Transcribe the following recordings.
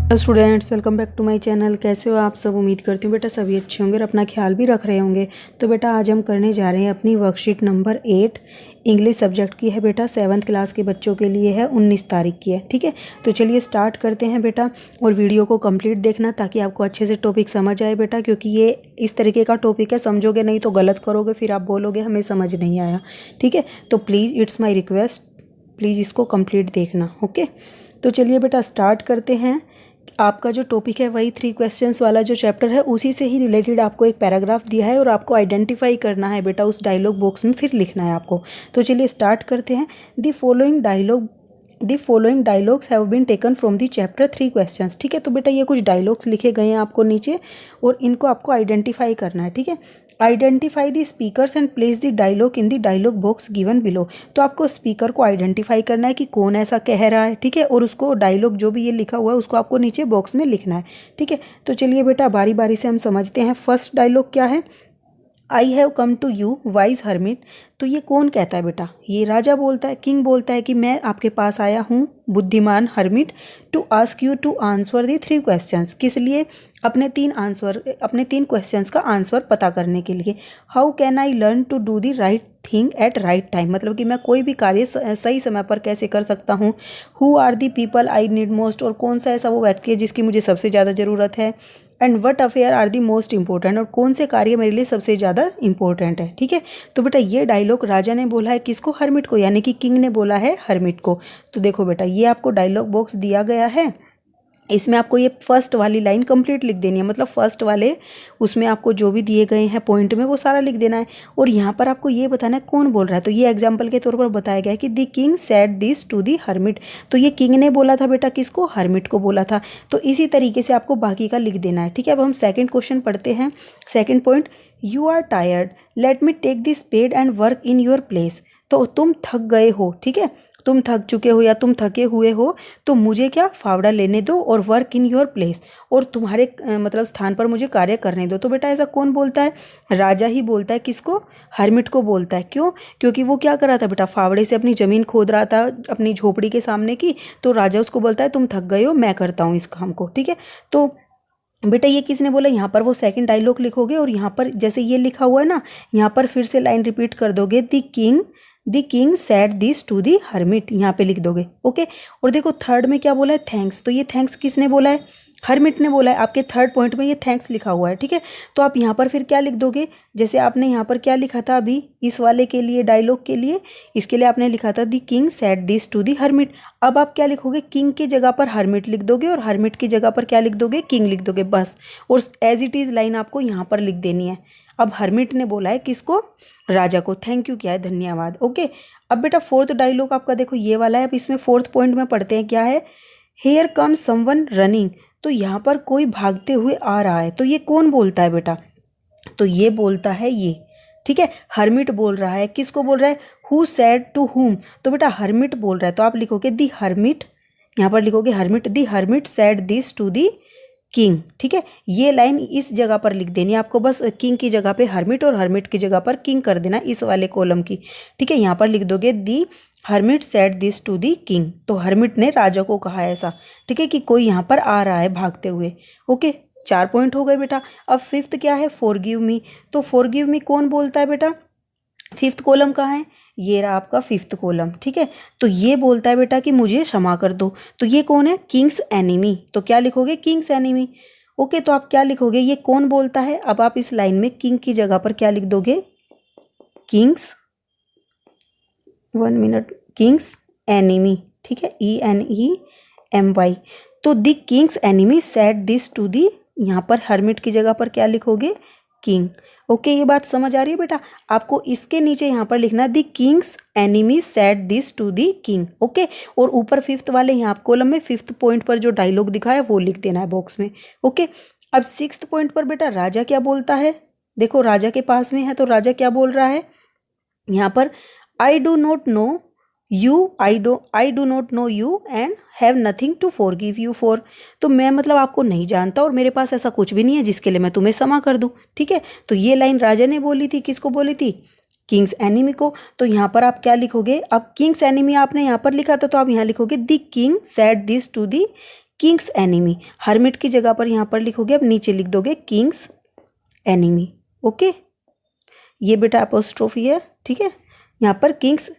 Students, welcome back to my channel. कैसे हो आप सब? उम्मीद करती हूँ बेटा सभी अच्छे होंगे और अपना ख्याल भी रख रहे होंगे। तो बेटा आज हम करने जा रहे हैं अपनी वर्कशीट नंबर 8 इंग्लिश सब्जेक्ट की है बेटा। 7th क्लास के बच्चों के लिए है, 19 तारीख की है। ठीक है, तो चलिए स्टार्ट करते हैं बेटा। और वीडियो को कंप्लीट देखना ताकि आपको अच्छे से टॉपिक समझ आए बेटा, क्योंकि ये इस तरीके का टॉपिक है, समझोगे नहीं तो गलत करोगे, फिर आप बोलोगे हमें समझ नहीं आया। ठीक है, तो please it's my request, please इसको कंप्लीट देखना। ओके, तो चलिए बेटा स्टार्ट करते हैं। आपका जो टॉपिक है वही 3 क्वेश्चंस वाला जो चैप्टर है उसी से ही रिलेटेड आपको एक पैराग्राफ दिया है और आपको आइडेंटिफाई करना है बेटा, उस डायलॉग बॉक्स में फिर लिखना है आपको। तो चलिए स्टार्ट करते हैं। The following dialogues have been taken from the chapter 3 questions. ठीक है, तो बेटा ये कुछ डायलॉग्स लिखे गए हैं आपको नीचे और इनको आपको आइडेंटिफाई करना है। ठीक है, identify the speakers and place the dialogue in the dialogue box given below. तो आपको स्पीकर को आइडेंटिफाई करना है कि कौन ऐसा कह रहा है। ठीक है, और उसको डायलॉग जो भी ये लिखा हुआ है उसको आपको नीचे बॉक्स में लिखना है। ठीक है, तो चलिए बेटा बारी बारी से हम समझते हैं। फर्स्ट डायलॉग क्या है? I have come to you wise hermit. तो ये कौन कहता है बेटा? ये राजा बोलता है, किंग बोलता है कि मैं आपके पास आया हूँ बुद्धिमान hermit, to ask you to answer the 3 questions. किस लिए? अपने 3 क्वेश्चंस का आंसर पता करने के लिए। How can I learn to do the right thing at right time, मतलब कि मैं कोई भी कार्य सही समय पर कैसे कर सकता हूँ। Who are the people I need most, और कौन सा ऐसा वो व्यक्ति है जिसकी मुझे सबसे ज़्यादा ज़रूरत है। And what affair are the most important, और कौन से कार्य मेरे लिए सबसे ज़्यादा इंपॉर्टेंट है। ठीक है, तो बेटा ये डायलॉग राजा ने बोला है किसको? हर्मिट को, यानी कि किंग ने बोला है हर्मिट को। तो देखो बेटा ये आपको डायलॉग बॉक्स दिया गया है, इसमें आपको ये फर्स्ट वाली लाइन कंप्लीट लिख देनी है, मतलब फर्स्ट वाले उसमें आपको जो भी दिए गए हैं पॉइंट में वो सारा लिख देना है। और यहाँ पर आपको ये बताना है कौन बोल रहा है। तो ये एग्जाम्पल के तौर पर बताया गया है कि the king said this to the hermit. तो ये किंग ने बोला था बेटा, किसको? हर्मिट को बोला था। तो इसी तरीके से आपको बाकी का लिख देना है। ठीक है, अब हम सेकेंड क्वेश्चन पढ़ते हैं। Second point, you are tired, let me take this spade and work in your place. तो तुम थक गए हो, ठीक है, तुम थक चुके हो या तुम थके हुए हो, तो मुझे क्या? फावड़ा लेने दो और वर्क इन योर प्लेस, और तुम्हारे मतलब स्थान पर मुझे कार्य करने दो। तो बेटा ऐसा कौन बोलता है? राजा ही बोलता है। किसको? हर्मिट को बोलता है। क्यों? क्योंकि वो क्या कर रहा था बेटा? फावड़े से अपनी ज़मीन खोद रहा था अपनी झोपड़ी के सामने की। तो राजा उसको बोलता है तुम थक गए हो, मैं करता हूँ इस काम को। ठीक है, तो बेटा ये किसने बोला? यहाँ पर वो सेकंड डायलॉग लिखोगे और यहाँ पर जैसे ये लिखा हुआ है ना, यहाँ पर फिर से लाइन रिपीट कर दोगे, the king said this to the hermit, यहाँ पे लिख दोगे। ओके, और देखो थर्ड में क्या बोला है? थैंक्स। तो ये थैंक्स किसने बोला है? हर्मिट ने बोला है। आपके थर्ड पॉइंट में ये थैंक्स लिखा हुआ है। ठीक है, तो आप यहाँ पर फिर क्या लिख दोगे? जैसे आपने यहाँ पर क्या लिखा था अभी इस वाले के लिए, डायलॉग के लिए, इसके लिए आपने लिखा था the king said this to the hermit. अब आप क्या लिखोगे? किंग की जगह पर हर्मिट लिख दोगे और हर्मिट की जगह पर क्या लिख दोगे? किंग लिख दोगे, बस। और एज इट इज़ लाइन आपको यहाँ पर लिख देनी है। अब हर्मिट ने बोला है किसको? राजा को। थैंक यू क्या है? धन्यवाद। ओके, अब बेटा फोर्थ डायलॉग आपका देखो ये वाला है। अब इसमें फोर्थ पॉइंट में पढ़ते हैं क्या है? हेयर कम समवन रनिंग। तो यहाँ पर कोई भागते हुए आ रहा है। तो ये कौन बोलता है बेटा? तो ये बोलता है ये। ठीक है, हर्मिट बोल रहा है। किसको बोल रहा है? Who said to whom. तो बेटा हर्मिट बोल रहा है, तो आप लिखोगे दी हर्मिट, यहाँ पर लिखोगे hermit, the hermit said this to the king. ठीक है, ये लाइन इस जगह पर लिख देनी है आपको, बस किंग की जगह पे हर्मिट और हर्मिट की जगह पर किंग कर देना इस वाले कॉलम की। ठीक है, यहाँ पर लिख दोगे the hermit said this to the king. तो हर्मिट ने राजा को कहा ऐसा। ठीक है, कि कोई यहाँ पर आ रहा है भागते हुए। ओके, 4 पॉइंट हो गए बेटा। अब फिफ्थ क्या है? Forgive me. तो फॉरगिव मी कौन बोलता है बेटा? फिफ्थ कॉलम कहाँ है? ये रहा आपका फिफ्थ कॉलम। ठीक है, तो ये बोलता है बेटा कि मुझे क्षमा कर दो। तो ये कौन है? Kings enemy. तो क्या लिखोगे? Kings enemy. ओके, तो आप क्या लिखोगे? ये कौन बोलता है? अब आप इस लाइन में किंग की जगह पर क्या लिख दोगे? Kings, 1 minute, kings enemy. ठीक है, ENEMY। तो the Kings enemy said this to the, यहाँ पर हर्मिट की जगह पर क्या लिखोगे? किंग। ओके, ये बात समझ आ रही है बेटा? आपको इसके नीचे यहाँ पर लिखना the Kings enemy said this to the king. Okay, और ऊपर फिफ्थ वाले यहाँ कॉलम में फिफ्थ पॉइंट पर जो डायलॉग दिखा है वो लिख देना है बॉक्स में। ओके, अब सिक्स्थ पॉइंट पर बेटा राजा क्या बोलता है? देखो राजा के पास में है, तो राजा क्या बोल रहा है यहाँ पर? I do not know you, I do not know you and have nothing to forgive you for. तो मैं मतलब आपको नहीं जानता और मेरे पास ऐसा कुछ भी नहीं है जिसके लिए मैं तुम्हें क्षमा कर दूं। ठीक है, तो ये लाइन राजा ने बोली थी। किसको बोली थी? किंग्स एनिमी को। तो यहाँ पर आप क्या लिखोगे? अब किंग्स एनिमी आपने यहाँ पर लिखा था, तो आप यहाँ लिखोगे the king said this to the king's enemy, hermit की जगह पर यहाँ पर लिखोगे, अब नीचे लिख दोगे किंग्स एनिमी। ओके, ये बेटा एपोस्ट्रोफी है, ठीक है, यहाँ पर किंग्स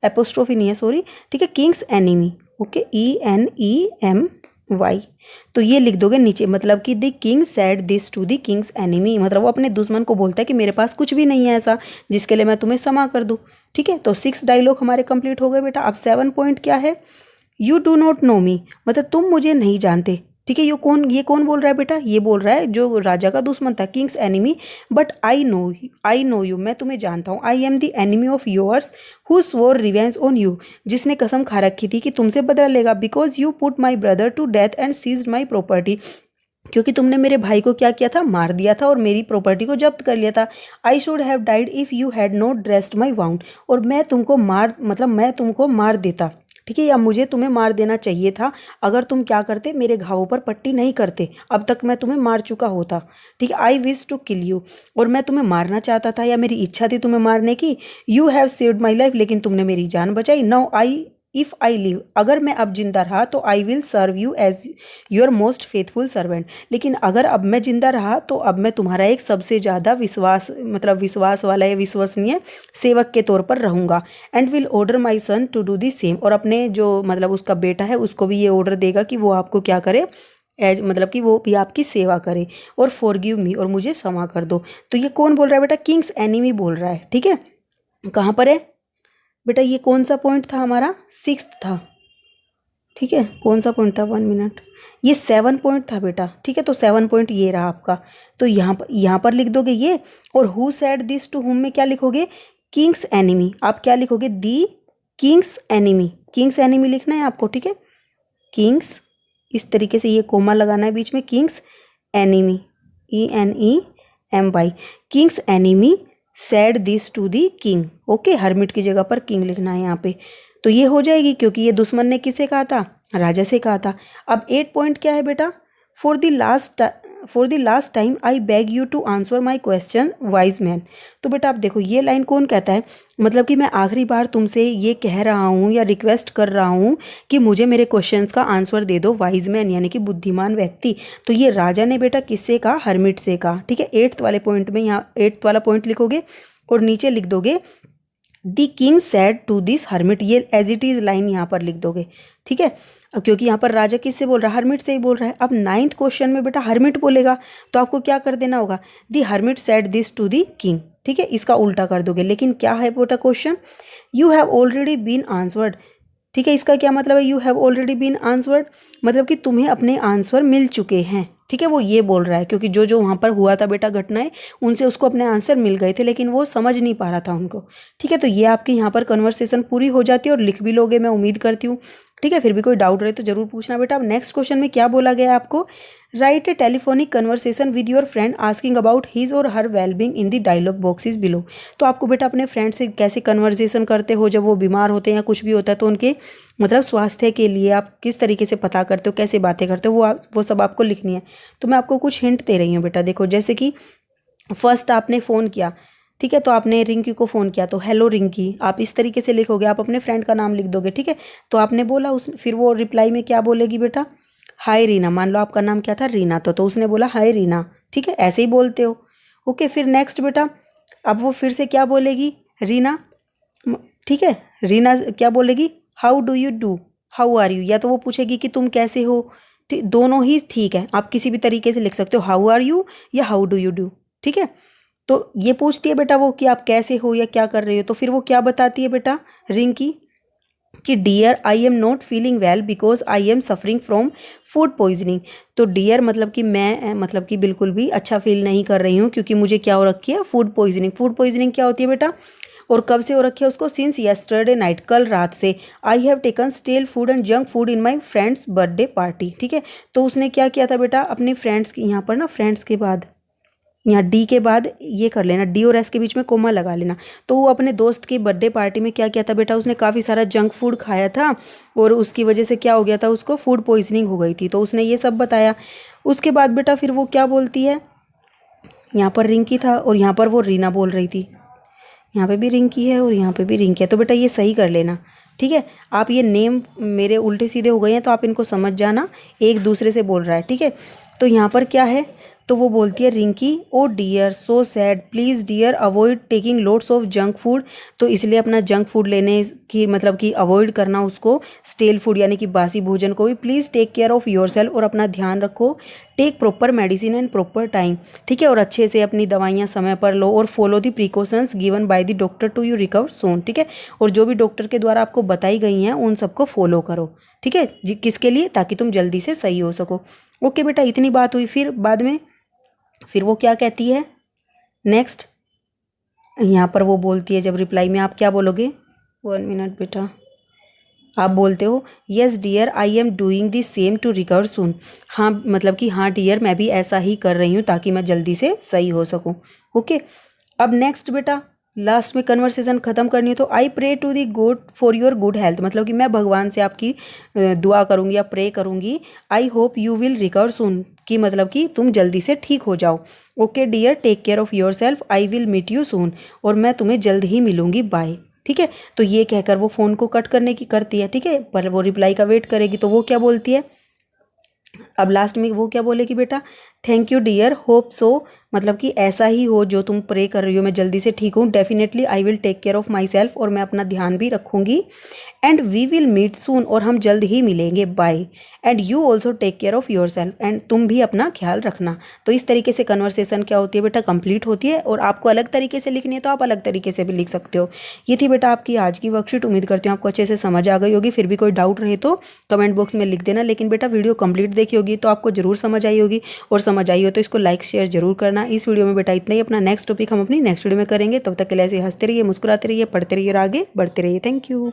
एपोस्ट्रोफी नहीं है, सॉरी, ठीक है, किंग्स एनिमी। ओके, ENEMY, तो ये लिख दोगे नीचे, मतलब कि the king said this to the Kings enemy, मतलब वो अपने दुश्मन को बोलता है कि मेरे पास कुछ भी नहीं है ऐसा जिसके लिए मैं तुम्हें क्षमा कर दूँ। ठीक है, तो 6 डायलॉग हमारे कंप्लीट हो गए बेटा। अब 7 पॉइंट क्या है, यू डू नॉट नो मी, मतलब तुम मुझे नहीं जानते। ठीक है, ये कौन बोल रहा है बेटा, ये बोल रहा है जो राजा का दुश्मन था, king's enemy, but I know you, मैं तुम्हें जानता हूँ। I am the enemy of yours who swore revenge on you, जिसने कसम खा रखी थी कि तुमसे बदला लेगा। Because you put my brother to death and seized my property, क्योंकि तुमने मेरे भाई को क्या किया था, मार दिया था और मेरी प्रॉपर्टी को जब्त कर लिया था। I should have died if you had not dressed my wound, और मैं तुमको मार देता। ठीक है, या मुझे तुम्हें मार देना चाहिए था अगर तुम क्या करते, मेरे घावों पर पट्टी नहीं करते, अब तक मैं तुम्हें मार चुका होता। ठीक है, I wish to kill you, और मैं तुम्हें मारना चाहता था या मेरी इच्छा थी तुम्हें मारने की। You have saved my life, लेकिन तुमने मेरी जान बचाई। नाउ इफ़ आई लिव, अगर मैं अब जिंदा रहा तो I will serve you as your most faithful servant, लेकिन अगर अब मैं जिंदा रहा तो अब मैं तुम्हारा एक सबसे ज़्यादा विश्वास वाला या विश्वसनीय सेवक के तौर पर रहूँगा। And will order my son to do the same, और अपने जो उसका बेटा है उसको भी ये ऑर्डर देगा कि वो आपको क्या करे, कि वो भी आपकी सेवा करे। और फॉरगिव मी, और मुझे क्षमा कर दो। तो ये कौन बोल रहा है बेटा, किंग्स एनिमी बोल रहा है। ठीक है, कहाँ पर है बेटा, ये कौन सा पॉइंट था हमारा, 6 था। ठीक है, कौन सा पॉइंट था, 1 मिनट, ये 7 पॉइंट था बेटा। ठीक है, तो 7 पॉइंट ये रहा आपका, तो यहाँ पर लिख दोगे ये। और who said this to whom में क्या लिखोगे, किंग्स एनिमी, आप क्या लिखोगे, दी किंग्स एनिमी, किंग्स एनिमी लिखना है आपको। ठीक है, किंग्स, इस तरीके से ये कोमा लगाना है बीच में, king's enemy, ENEMY, king's enemy said this to the king. Okay, hermit की जगह पर किंग लिखना है यहाँ पे, तो ये हो जाएगी, क्योंकि ये दुश्मन ने किसे कहा था, राजा से कहा था। अब 8 पॉइंट क्या है बेटा, for the last time I beg you to answer my question wise man. तो बेटा आप देखो, ये लाइन कौन कहता है, मतलब कि मैं आखिरी बार तुमसे ये कह रहा हूँ या रिक्वेस्ट कर रहा हूँ कि मुझे मेरे क्वेश्चंस का आंसर दे दो, वाइज मैन यानी कि बुद्धिमान व्यक्ति। तो ये राजा ने बेटा किससे कहा, हर्मिट से कहा। ठीक है, 8th वाले पॉइंट में, यहाँ 8th वाला पॉइंट लिखोगे और नीचे लिख दोगे the king said to this hermit, ये एज इट इज़ लाइन यहाँ पर लिख दोगे। ठीक है, क्योंकि यहाँ पर राजा किससे बोल रहा है, हर्मिट से ही बोल रहा है। अब 9th क्वेश्चन में बेटा हर्मिट बोलेगा तो आपको क्या कर देना होगा, the hermit said this to the king. ठीक है, इसका उल्टा कर दोगे। लेकिन क्या है बेटा question, you have already been answered. ठीक है, इसका क्या मतलब है, you have already been answered, मतलब कि तुम्हें अपने आंसर मिल चुके हैं। ठीक है, वो ये बोल रहा है क्योंकि जो वहाँ पर हुआ था बेटा घटनाएं, उनसे उसको अपने आंसर मिल गए थे, लेकिन वो समझ नहीं पा रहा था उनको। ठीक है, तो ये आपकी यहाँ पर कन्वर्सेशन पूरी हो जाती है और लिख भी लोगे, मैं उम्मीद करती हूँ। ठीक है, फिर भी कोई डाउट रहे तो जरूर पूछना बेटा। अब नेक्स्ट क्वेश्चन में क्या बोला गया है आपको, write a telephonic conversation with your friend asking about his or her wellbeing in the dialogue boxes below. तो आपको बेटा अपने फ्रेंड से कैसे कन्वर्सेशन करते हो जब वो बीमार होते हैं या कुछ भी होता है, तो उनके स्वास्थ्य के लिए आप किस तरीके से पता करते हो, कैसे बातें करते हो, वो सब आपको लिखनी है। तो मैं आपको कुछ हिंट दे रही हूँ बेटा, देखो जैसे कि फर्स्ट आपने फ़ोन किया, ठीक है, तो आपने रिंकी को फ़ोन किया, तो हेलो रिंकी, आप इस तरीके से लिखोगे, आप अपने फ्रेंड का नाम लिख दोगे। ठीक है, तो आपने बोला, फिर वो रिप्लाई में क्या बोलेगी बेटा, हाय रीना, मान लो आपका नाम क्या था, रीना, तो उसने बोला हाय रीना। ठीक है, ऐसे ही बोलते हो। ओके, फिर नेक्स्ट बेटा, अब वो फिर से क्या बोलेगी, रीना। ठीक है, रीना क्या बोलेगी, how do you do, how are you, या तो वो पूछेगी कि तुम कैसे हो। दोनों ही ठीक है, आप किसी भी तरीके से लिख सकते हो, हाउ आर यू या हाउ डू यू डू। ठीक है, तो ये पूछती है बेटा वो कि आप कैसे हो या क्या कर रहे हो, तो फिर वो क्या बताती है बेटा रिंकी कि dear I am not feeling well because I am suffering from food poisoning. तो डियर मतलब कि मैं बिल्कुल भी अच्छा फील नहीं कर रही हूँ क्योंकि मुझे क्या हो रखी है, फूड पॉइजनिंग। फूड पॉइजनिंग क्या होती है बेटा, और कब से हो रखी है उसको, सिंस येस्टरडे नाइट, कल रात से। I have taken stele food and junk food in my friends birthday party. ठीक है, तो उसने क्या किया था बेटा, अपने फ्रेंड्स की, यहाँ पर ना फ्रेंड्स के बाद यहाँ डी के बाद ये कर लेना, डी और एस के बीच में कोमा लगा लेना। तो वो अपने दोस्त की बर्थडे पार्टी में क्या किया था बेटा, उसने काफ़ी सारा जंक फूड खाया था और उसकी वजह से क्या हो गया था, उसको फूड पॉइजनिंग हो गई थी। तो उसने ये सब बताया। उसके बाद बेटा फिर वो क्या बोलती है, यहाँ पर रिंकी था और यहाँ पर वो रीना बोल रही थी, यहाँ पे भी रिंकी है और यहाँ पे भी रिंकी है, तो बेटा ये सही कर लेना। ठीक है। आप ये नेम मेरे उल्टे सीधे हो गए हैं तो आप इनको समझ जाना, एक दूसरे से बोल रहा है, ठीक है। तो यहाँ पर क्या है, तो वो बोलती है Rinki, oh dear so sad, please dear avoid taking loads of junk food. तो इसलिए अपना जंक फूड लेने की मतलब कि अवॉइड करना उसको, स्टेल फूड यानी कि बासी भोजन को भी। Please take care of yourself, और अपना ध्यान रखो। Take proper medicine and proper time, ठीक है, और अच्छे से अपनी दवाइयाँ समय पर लो। और follow the precautions given by the doctor to you recover soon, ठीक है। और जो भी डॉक्टर के द्वारा आपको बताई गई हैं उन सबको फॉलो करो, ठीक है जी। किसके लिए? ताकि तुम जल्दी से सही हो सको। ओके बेटा, इतनी बात हुई। फिर बाद में फिर वो क्या कहती है नेक्स्ट, यहाँ पर वो बोलती है, जब रिप्लाई में आप क्या बोलोगे, 1 मिनट बेटा, आप बोलते हो yes dear I am doing the same to recover soon. हाँ मतलब कि हाँ डियर, मैं भी ऐसा ही कर रही हूँ ताकि मैं जल्दी से सही हो सकूँ। ओके, अब नेक्स्ट बेटा, लास्ट में कन्वर्सेशन ख़त्म करनी है तो I pray to the good for your good health, मतलब कि मैं भगवान से आपकी दुआ करूँगी या प्रे करूँगी। I hope you will recover soon, कि मतलब कि तुम जल्दी से ठीक हो जाओ। Okay dear, take care of yourself, I will meet you soon, और मैं तुम्हें जल्द ही मिलूँगी, बाय, ठीक है। तो ये कहकर वो फ़ोन को कट करने की करती है, ठीक है, पर वो रिप्लाई का वेट करेगी। तो वो क्या बोलती है, अब लास्ट में वो क्या बोलेगी बेटा, thank you dear, hope so, मतलब कि ऐसा ही हो जो तुम प्रे कर रही हो, मैं जल्दी से ठीक हूँ। Definitely I will take care of myself, और मैं अपना ध्यान भी रखूँगी। And we will meet soon, और हम जल्द ही मिलेंगे, bye. And you also take care of yourself, and तुम भी अपना ख्याल रखना। तो इस तरीके से कन्वर्सेशन क्या होती है बेटा, कंप्लीट होती है। और आपको अलग तरीके से लिखनी है तो आप अलग तरीके से भी लिख सकते हो। ये थी बेटा आपकी आज की वर्कशीट। उम्मीद करती हूँ आपको अच्छे से समझ आ गई होगी। फिर भी कोई डाउट रहे तो कमेंट बॉक्स में लिख देना। लेकिन बेटा वीडियो कंप्लीट देखी होगी तो आपको जरूर समझ आई होगी, और समझ आई हो तो इसको लाइक शेयर जरूर करना। इस वीडियो में बेटा इतना ही। अपना नेक्स्ट टॉपिक हम अपनी नेक्स्ट वीडियो में करेंगे। तब तक के लिए ऐसे हंसते रहिए, मुस्कुराते रहिए, पढ़ते रहिए और आगे बढ़ते रहिए। Thank you.